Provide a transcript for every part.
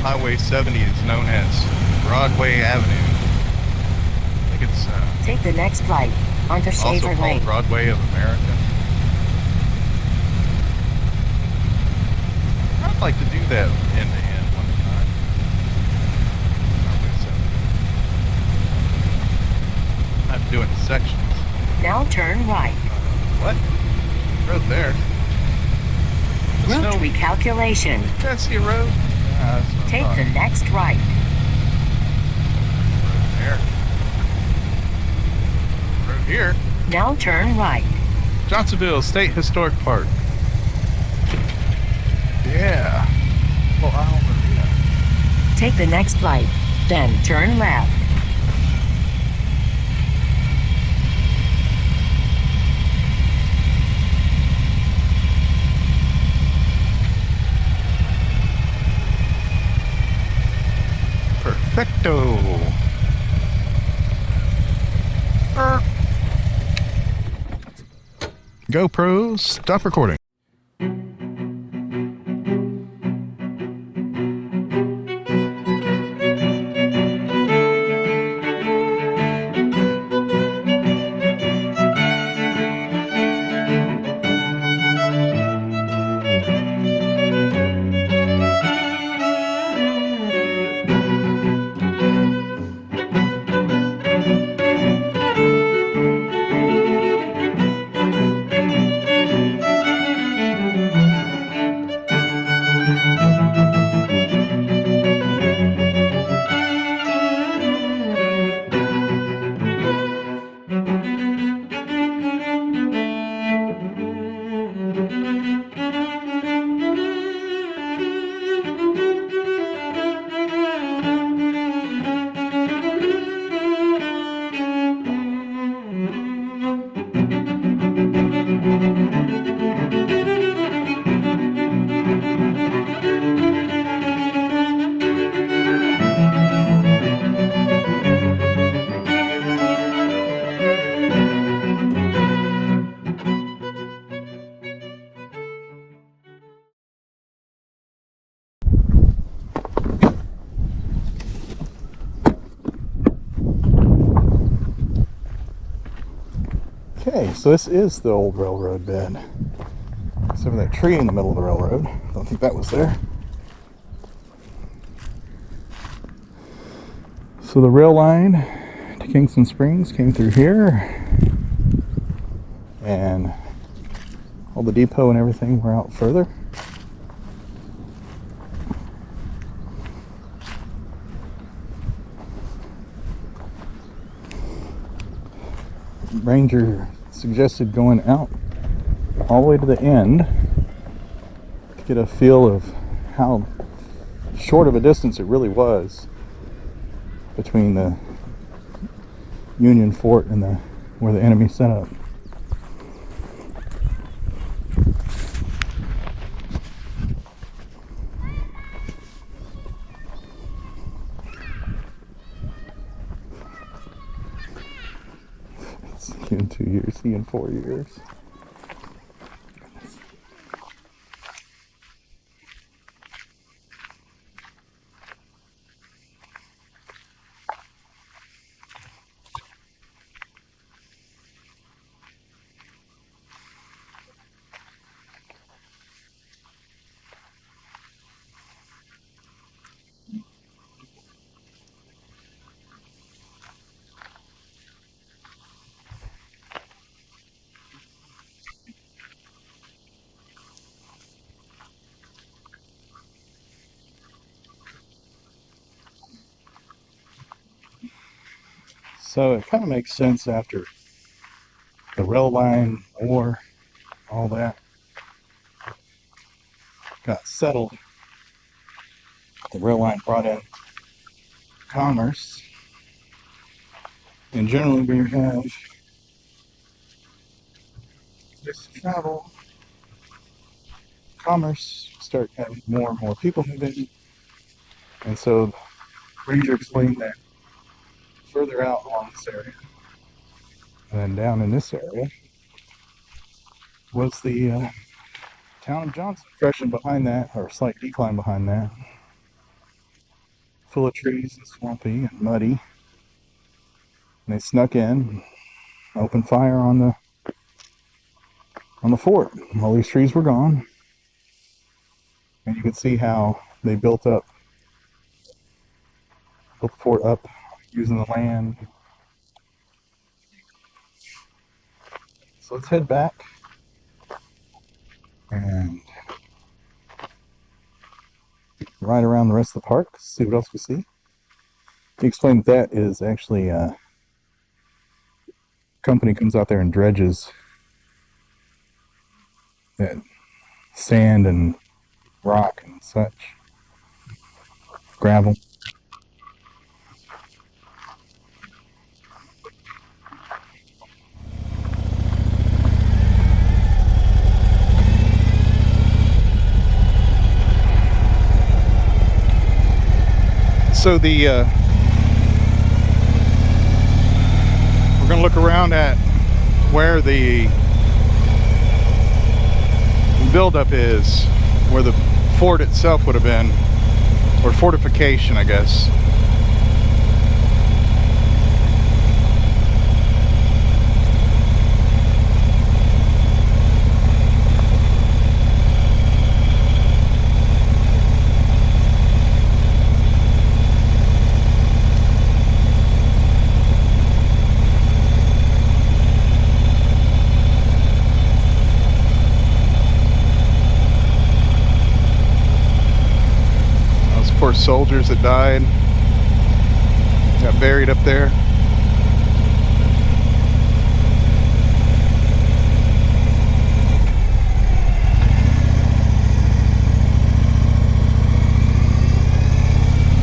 Highway 70 is known as Broadway Avenue. I think it's take the next right onto also Shaver called Lane. Broadway of America. I'd like to do that end to end one time. Highway 70. I'm doing sections. Now turn right. What? Road there. There's Route recalculation. Can't see a road. Take the next right. Road there. Road here. Now turn right. Johnsonville State Historic Park. Yeah. Well, Marina. Take the next right. Then turn left. Perfecto. GoPro, stop recording. Okay, so this is the old railroad bed. Except for that tree in the middle of the railroad. Don't think that was there. So the rail line to Kingston Springs came through here. And all the depot and everything were out further. Ranger suggested going out all the way to the end to get a feel of how short of a distance it really was between the Union Fort and where the enemy set up. See in 2 years, see in 4 years. So it kind of makes sense after the rail line war, all that got settled. The rail line brought in commerce, and generally we have this travel, commerce, start having more and more people move in, and so Ranger explained that further out along this area, and then down in this area, was the town of Johnson. Depression behind that, or a slight decline behind that. full of trees and swampy and muddy. And they snuck in, opened fire on the fort. All these trees were gone, and you could see how they built the fort up using the land. So let's head back and ride around the rest of the park, see what else we see. He explained that is actually a company comes out there and dredges that sand and rock and such, gravel. So we're going to look around at where the buildup is, where the fort itself would have been, or fortification, I guess. Soldiers that died, got buried up there.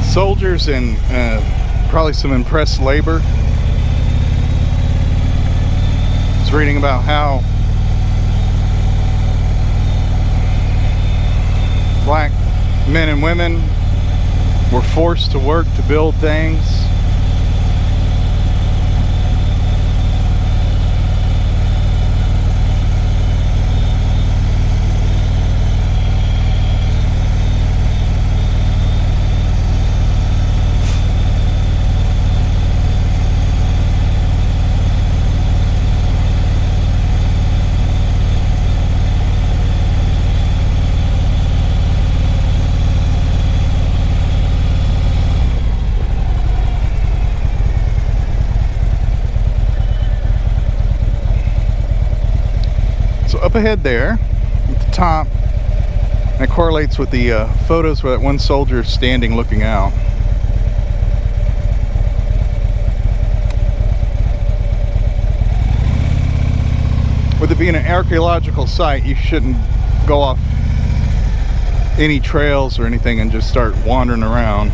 Soldiers and probably some impressed labor. I was reading about how black men and women were forced to work to build things. Up ahead there at the top, that correlates with the photos where that one soldier is standing looking out. With it being an archaeological site, you shouldn't go off any trails or anything and just start wandering around.